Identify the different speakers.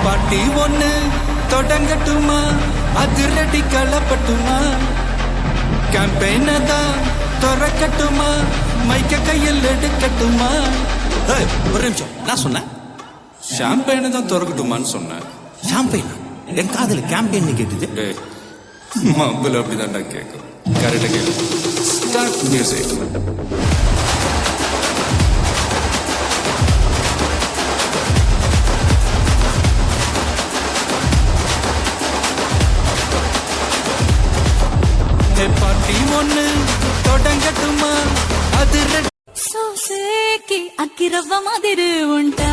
Speaker 1: பாட்டி ஒண்ணு தொடங்கட்டுமா, அதிரடி களப்பட்டுமா, கேம்பெயின தான் திறக்கட்டுமா, மைக்க கையில் எடுக்கட்டுமா.
Speaker 2: ஒரு நிமிஷம், நான் சொன்னேன்
Speaker 1: ஷாம்பெயின தான் திறக்கட்டுமான்னு சொன்னேன்.
Speaker 2: ஷாம்பெயின் என் காதல கேம்பெயின் கேட்டுது.
Speaker 1: மம்புல அப்படிதான்டா கேட்கும். கரெக்டா கேட்கு. Start music. பாட்டி ஒண்ணு தொடங்கட்டுமா, அது
Speaker 3: సోసేకి అక్కిరవ్వ మాదిరి ఉంటా